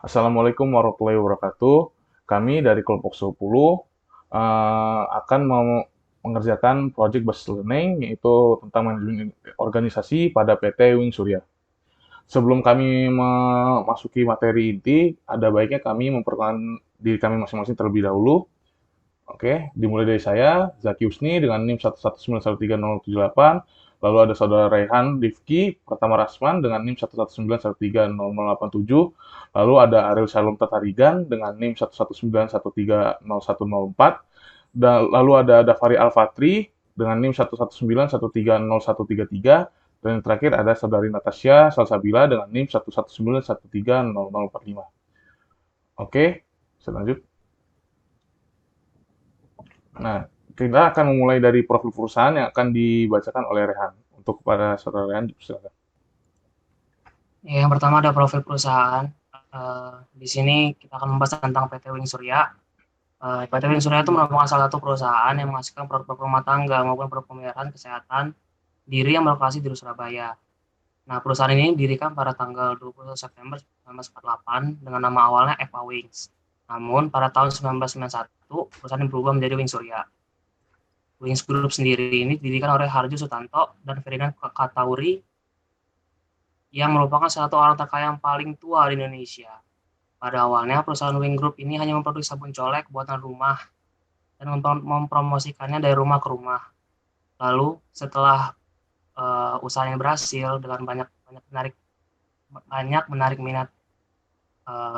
Assalamualaikum warahmatullahi wabarakatuh. Kami dari kelompok 10 akan mengerjakan project based learning yaitu tentang manajemen organisasi pada PT Wing Surya. Sebelum kami memasuki materi inti, ada baiknya kami memperkenalkan diri kami masing-masing terlebih dahulu. Oke, dimulai dari saya, Zaki Husni dengan NIM 119130078. Lalu ada saudara Raihan Rifki Pratama Rasman dengan NIM 119130087. Lalu ada Ariel Shalom Tatarigan dengan NIM 119130104. Dan lalu ada Dafari Alfatri dengan NIM 119130133. Dan yang terakhir ada saudari Natasha Salsabila dengan NIM 119130045. Oke, selanjutnya. Nah, kita akan memulai dari profil perusahaan yang akan dibacakan oleh Rehan. Untuk kepada saudara Rehan, silakan. Ya, yang pertama ada profil perusahaan. Di sini kita akan membahas tentang PT Wing Surya. PT Wing Surya itu merupakan salah satu perusahaan yang menghasilkan produk-produk rumah tangga maupun produk pemeliharaan kesehatan diri yang berlokasi di Surabaya. Nah, perusahaan ini didirikan pada tanggal 21 September 1948 dengan nama awalnya Eva Wings. Namun, pada tahun 1991, perusahaan ini berubah menjadi Wing Surya. Wings Group sendiri ini didirikan oleh Harjo Sutanto dan Ferdinand Katauri yang merupakan salah satu orang terkaya yang paling tua di Indonesia. Pada awalnya, perusahaan Wing Group ini hanya memproduksi sabun colek buatan rumah dan mempromosikannya dari rumah ke rumah. Lalu, setelah usahanya berhasil dengan banyak menarik minat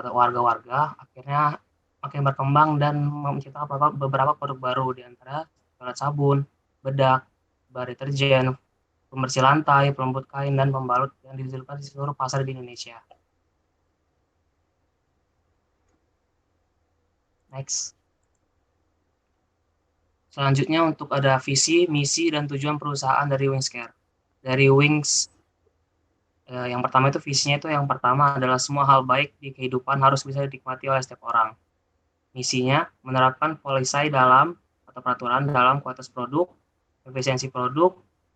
warga-warga, akhirnya makin berkembang dan menciptakan beberapa produk baru, di antara toilet sabun, bedak, bar deterjen, pembersih lantai, pelembut kain, dan pembalut yang dijualkan di seluruh pasar di Indonesia. Next. Selanjutnya untuk ada visi, misi, dan tujuan perusahaan dari Wingscare. Dari Wings, yang pertama itu visinya itu yang pertama adalah semua hal baik di kehidupan harus bisa dinikmati oleh setiap orang. Misinya menerapkan policy dalam atau peraturan dalam kualitas produk, efisiensi produk,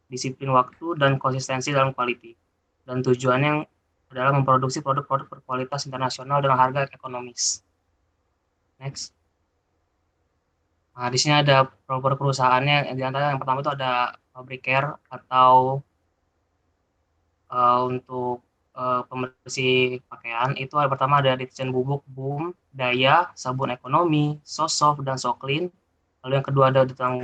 disiplin waktu, dan konsistensi dalam quality. Dan tujuannya adalah memproduksi produk-produk berkualitas internasional dengan harga ekonomis. Next. Nah, di sini ada produk perusahaannya, di antara yang pertama itu ada Fabric Care atau untuk pembersih pakaian. Itu yang pertama ada deterjen bubuk Boom, Daya, sabun ekonomi, Sosoft, dan Soklin. Lalu yang kedua ada tentang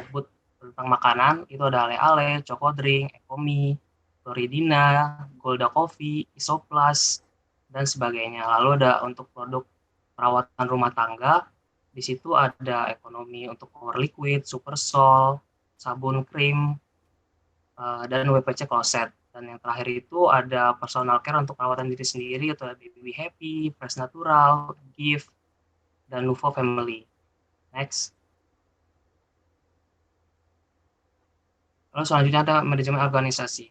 makanan, itu ada Ale-Ale, Choco Drink, Ekomi, Floridina, Golda Coffee, Isoplas, dan sebagainya. Lalu ada untuk produk perawatan rumah tangga, di situ ada ekonomi untuk Power Liquid, Super Sol, sabun krim, dan WPC Closet. Dan yang terakhir itu ada personal care untuk perawatan diri sendiri, atau Baby Happy, Fresh Natural, Gift, dan Nuvo Family. Next. Lalu selanjutnya ada manajemen organisasi.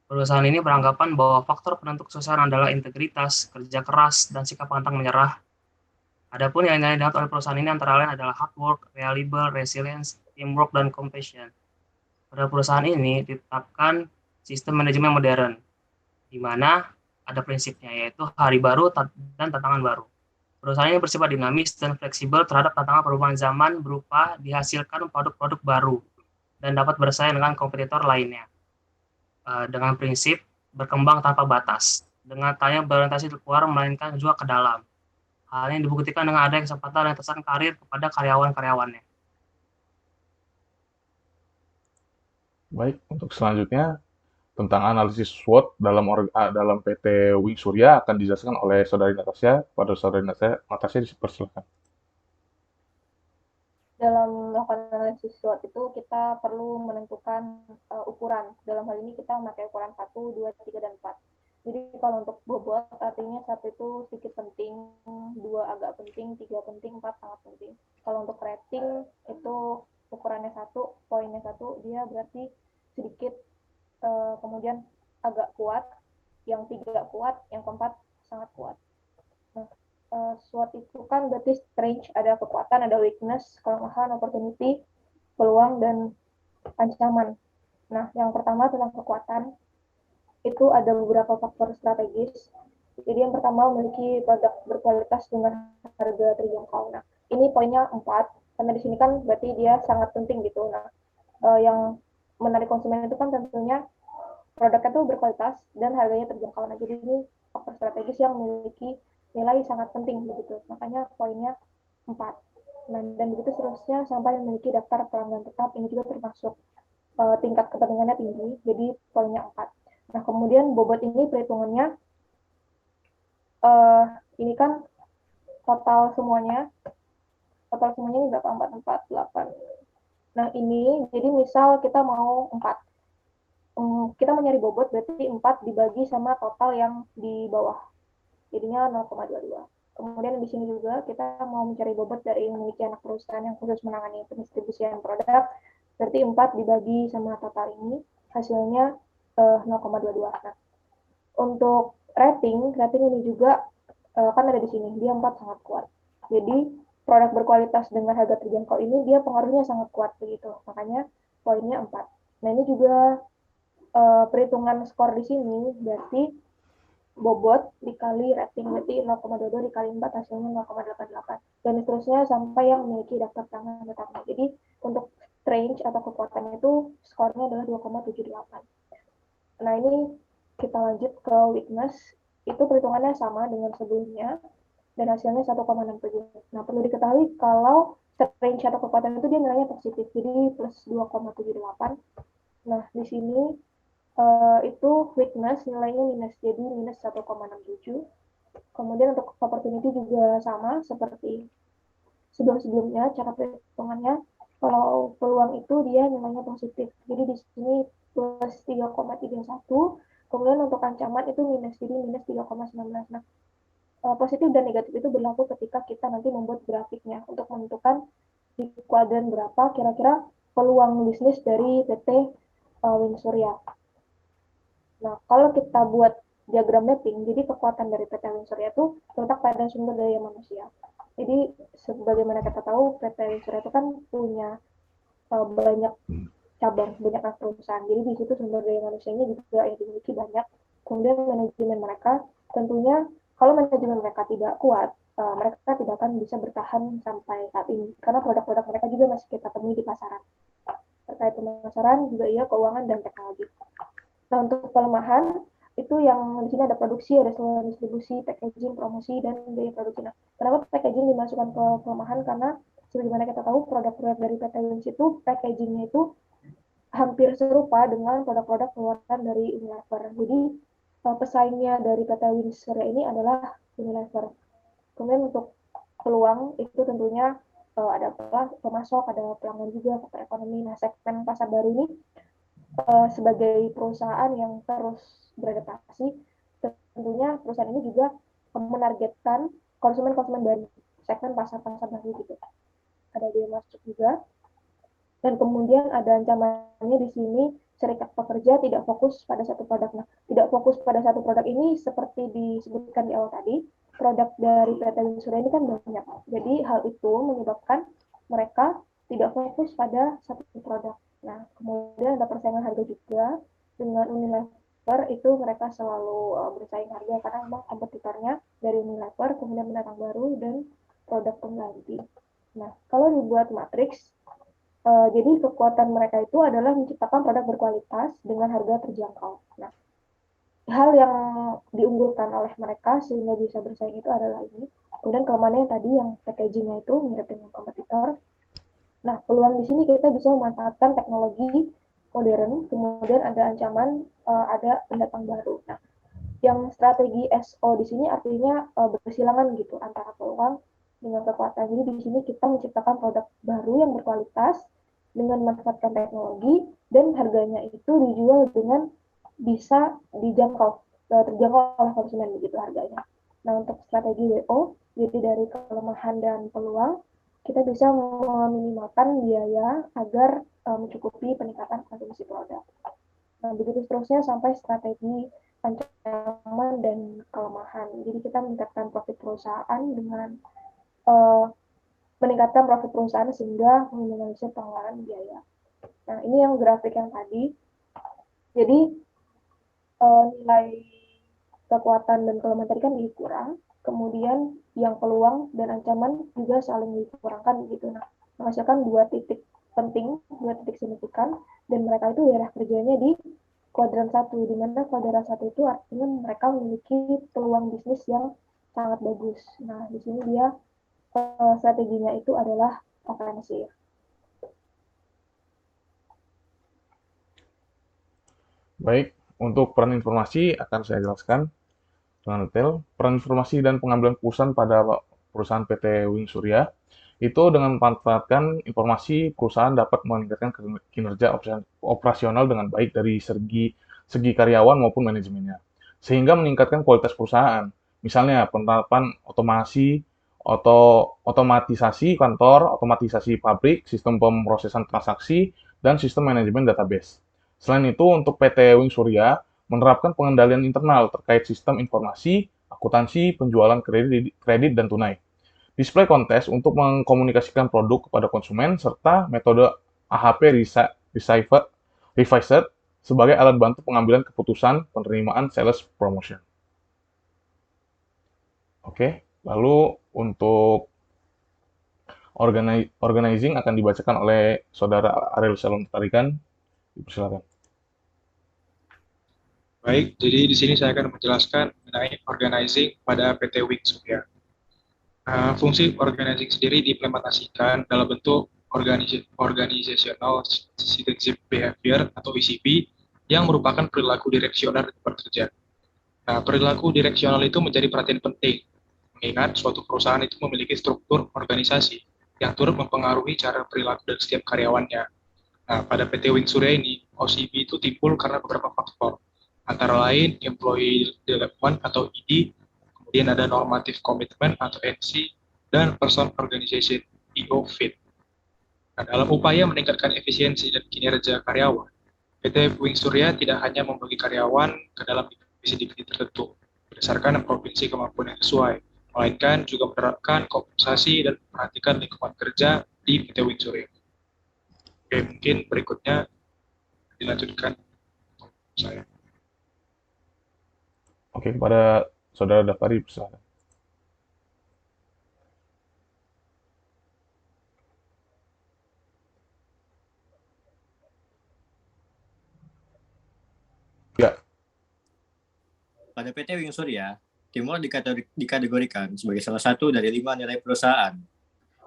Perusahaan ini beranggapan bahwa faktor penentu kesuksesan adalah integritas, kerja keras, dan sikap pantang menyerah. Adapun yang dilihat oleh perusahaan ini antara lain adalah hard work, reliable, resilience, teamwork, dan compassion. Pada perusahaan ini ditetapkan sistem manajemen modern, di mana ada prinsipnya yaitu hari baru dan tantangan baru. Perusahaan ini bersifat dinamis dan fleksibel terhadap tantangan perubahan zaman berupa dihasilkan produk-produk baru dan dapat bersaing dengan kompetitor lainnya. Dengan prinsip berkembang tanpa batas, dengan tanya berorientasi keluar melainkan juga ke dalam. Hal ini dibuktikan dengan adanya kesempatan dan kesan karir kepada karyawan-karyawannya. Baik, untuk selanjutnya tentang analisis SWOT dalam PT Wing Surya akan dijelaskan oleh saudari Natasha. Pada saudari Natasha dipersilakan. Dalam melakukan analisis SWOT itu kita perlu menentukan ukuran. Dalam hal ini kita memakai ukuran 1, 2, 3, dan 4. Jadi kalau untuk bobot artinya 1 itu sedikit penting, 2 agak penting, 3 penting, 4 sangat penting. Kalau untuk rating itu ukurannya 1, poinnya 1, dia berarti sedikit, kemudian agak kuat, yang 3 kuat, yang keempat sangat kuat. Nah, SWOT itu kan berarti strength, ada kekuatan, ada weakness, kelemahan, opportunity, peluang, dan ancaman. Nah, yang pertama tentang kekuatan, itu ada beberapa faktor strategis Jadi yang pertama memiliki produk berkualitas dengan harga terjangkau. Nah, ini poinnya 4, karena di sini kan berarti dia sangat penting gitu. Nah, yang menarik konsumen itu kan tentunya produknya itu berkualitas dan harganya terjangkau. Nah, jadi ini faktor strategis yang memiliki nilai sangat penting begitu. Makanya poinnya 4. Nah, dan begitu seterusnya sampai memiliki daftar pelanggan tetap, ini juga termasuk tingkat kepentingannya tinggi, jadi poinnya 4. Nah, kemudian bobot ini perhitungannya, ini kan total semuanya ini berapa? 4, 4, 8. Nah, ini jadi misal kita mau 4. Kita mau nyari bobot berarti 4 dibagi sama total yang di bawah. Jadinya 0,22. Kemudian di sini juga kita mau mencari bobot dari memiliki anak perusahaan yang khusus menangani pendistribusian produk. Berarti 4 dibagi sama total ini, hasilnya 0,22. Nah, untuk rating ini juga kan ada di sini, dia 4 sangat kuat. Jadi produk berkualitas dengan harga terjangkau ini dia pengaruhnya sangat kuat begitu. Makanya poinnya 4. Nah, ini juga perhitungan skor di sini berarti bobot dikali rating, berarti 0,22 dikali 4 hasilnya 0,88, dan seterusnya sampai yang memiliki daftar pelanggan tetap. Jadi untuk range atau kekuatan itu skornya adalah 2,78. Nah, ini kita lanjut ke weakness, itu perhitungannya sama dengan sebelumnya dan hasilnya 1,67. Nah, perlu diketahui kalau range atau kekuatan itu dia nilainya positif, jadi plus 2,78. Nah, di sini itu weakness nilainya minus, jadi minus 1,67. Kemudian untuk opportunity juga sama seperti sebelum-sebelumnya, cara perhitungannya kalau peluang itu dia nilainya positif, jadi di sini plus 3,31. Kemudian untuk ancaman itu minus, jadi minus 3,19. Nah, positif dan negatif itu berlaku ketika kita nanti membuat grafiknya untuk menentukan di kuadran berapa kira-kira peluang bisnis dari PT Wing Surya. Nah, kalau kita buat diagram mapping, jadi kekuatan dari PT Wing Surya itu terletak pada sumber daya manusia. Jadi, sebagaimana kita tahu, PT Wing Surya itu kan punya banyak cabang, banyak perusahaan. Jadi, di situ sumber daya manusianya juga yang dimiliki banyak. Kemudian manajemen mereka, tentunya kalau manajemen mereka tidak kuat, mereka tidak akan bisa bertahan sampai saat ini. Karena produk-produk mereka juga masih kita temui di pasaran. Terkait pemasaran, juga iya, keuangan, dan teknologi. Nah, untuk pelemahan itu yang di sini ada produksi, ada saluran distribusi, packaging, promosi, dan biaya produksi. Nah, kenapa packaging dimasukkan ke pelemahan? Karena sebagaimana kita tahu produk-produk dari PT Wins itu packagingnya itu hampir serupa dengan produk-produk keluaran dari Unilever. Jadi pesaingnya dari PT Wins Surya ini adalah Unilever. Kemudian untuk peluang itu tentunya ada pemasok, ada pelanggan juga, faktor ekonomi. Nah, segmen pasar baru ini sebagai perusahaan yang terus beradaptasi, tentunya perusahaan ini juga menargetkan konsumen-konsumen baru, segmen pasar-pasar baru gitu. Ada dia masuk juga. Dan kemudian ada ancamannya di sini, serikat pekerja tidak fokus pada satu produk. Nah, tidak fokus pada satu produk ini seperti disebutkan di awal tadi, produk dari PT Wing Surya ini kan banyak. Jadi hal itu menyebabkan mereka tidak fokus pada satu produk. Nah, kemudian ada persaingan harga juga dengan Unilever, itu mereka selalu bersaing harga karena memang kompetitornya dari Unilever, kemudian pendatang baru dan produk pengganti. Nah, kalau dibuat matriks, jadi kekuatan mereka itu adalah menciptakan produk berkualitas dengan harga terjangkau. Nah, hal yang diunggulkan oleh mereka sehingga bisa bersaing itu adalah ini. Kemudian kelemahannya tadi yang packagingnya itu mirip dengan kompetitor. Nah, peluang di sini kita bisa memanfaatkan teknologi modern, kemudian ada ancaman, ada pendatang baru. Nah, yang strategi SO di sini artinya bersilangan gitu antara peluang dengan kekuatan. Jadi di sini kita menciptakan produk baru yang berkualitas dengan memanfaatkan teknologi dan harganya itu dijual dengan bisa dijangkau, terjangkau oleh konsumen begitu harganya. Nah, untuk strategi WO, jadi dari kelemahan dan peluang, kita bisa meminimalkan biaya agar mencukupi peningkatan konsumsi produk. Nah, begitu seterusnya sampai strategi ancaman dan kelemahan. Jadi kita meningkatkan profit perusahaan dengan meningkatkan profit perusahaan sehingga meminimalisir pengeluaran biaya. Nah, ini yang grafik yang tadi. Jadi nilai kekuatan dan kelemahan tadi kan dikurang, kemudian yang peluang dan ancaman juga saling dikurangkan gitu. Nah, menghasilkan dua titik penting, dua titik signifikan, dan mereka itu daerah kerjanya di kuadran 1, di mana kuadran 1 itu artinya mereka memiliki peluang bisnis yang sangat bagus. Nah, di sini dia strateginya itu adalah ofensif. Baik, untuk peran informasi akan saya jelaskan dengan detail. Peran informasi dan pengambilan keputusan pada perusahaan PT Wing Surya itu dengan memanfaatkan informasi perusahaan dapat meningkatkan kinerja operasional dengan baik dari segi karyawan maupun manajemennya, sehingga meningkatkan kualitas perusahaan. Misalnya penerapan otomatisasi kantor, otomatisasi pabrik, sistem pemrosesan transaksi, dan sistem manajemen database. Selain itu, untuk PT Wing Surya menerapkan pengendalian internal terkait sistem informasi, akuntansi, penjualan kredit dan tunai. Display kontes untuk mengkomunikasikan produk kepada konsumen, serta metode AHP Revised sebagai alat bantu pengambilan keputusan penerimaan sales promotion. Oke, lalu untuk organizing akan dibacakan oleh Saudara Ariel Salom Tarikan. Silakan. Baik, jadi di sini saya akan menjelaskan mengenai organizing pada PT Wing Surya. Fungsi organizing sendiri diimplementasikan dalam bentuk organizational citizenship behavior atau ECB yang merupakan perilaku direksional di tempat kerja. Nah, perilaku direksional itu menjadi perhatian penting, mengingat suatu perusahaan itu memiliki struktur organisasi yang turut mempengaruhi cara perilaku dari setiap karyawannya. Nah, pada PT Wing Surya ini, OCB itu timbul karena beberapa faktor, antara lain Employee Development atau ED, kemudian ada Normative Commitment atau NC, dan Person Organization EO Fit. Nah, dalam upaya meningkatkan efisiensi dan kinerja karyawan, PT Wing Surya tidak hanya membagi karyawan ke dalam divisi-divisi tertentu berdasarkan provinsi kemampuan yang sesuai, melainkan juga menerapkan kompensasi dan memperhatikan lingkungan kerja di PT Wing Surya. Oke, mungkin berikutnya dilanjutkan saya. Oke, kepada Saudara Dafari, silakan. Ya. Pada PT Wing Surya, teamwork dikategorikan sebagai salah satu dari 5 nilai perusahaan.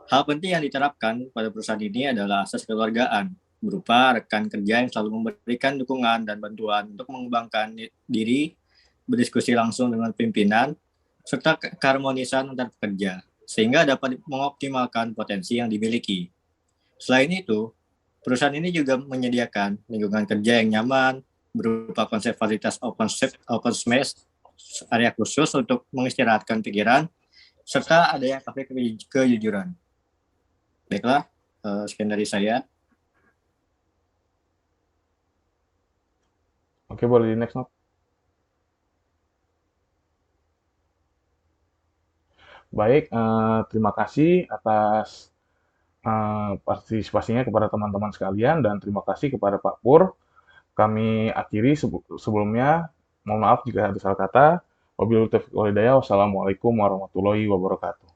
Hal penting yang diterapkan pada perusahaan ini adalah asas kekeluargaan, berupa rekan kerja yang selalu memberikan dukungan dan bantuan untuk mengembangkan diri, berdiskusi langsung dengan pimpinan, serta keharmonisan antar pekerja, sehingga dapat mengoptimalkan potensi yang dimiliki. Selain itu, perusahaan ini juga menyediakan lingkungan kerja yang nyaman, berupa konsep fasilitas open space, area khusus untuk mengistirahatkan pikiran, serta adanya kafe kejujuran. Baiklah, sekian dari saya. Oke, boleh di next note. Baik, terima kasih atas partisipasinya kepada teman-teman sekalian dan terima kasih kepada Pak Pur. Kami akhiri sebelumnya, mohon maaf jika ada salah kata. Wabillahi taufiq wal hidayah. Wassalamualaikum warahmatullahi wabarakatuh.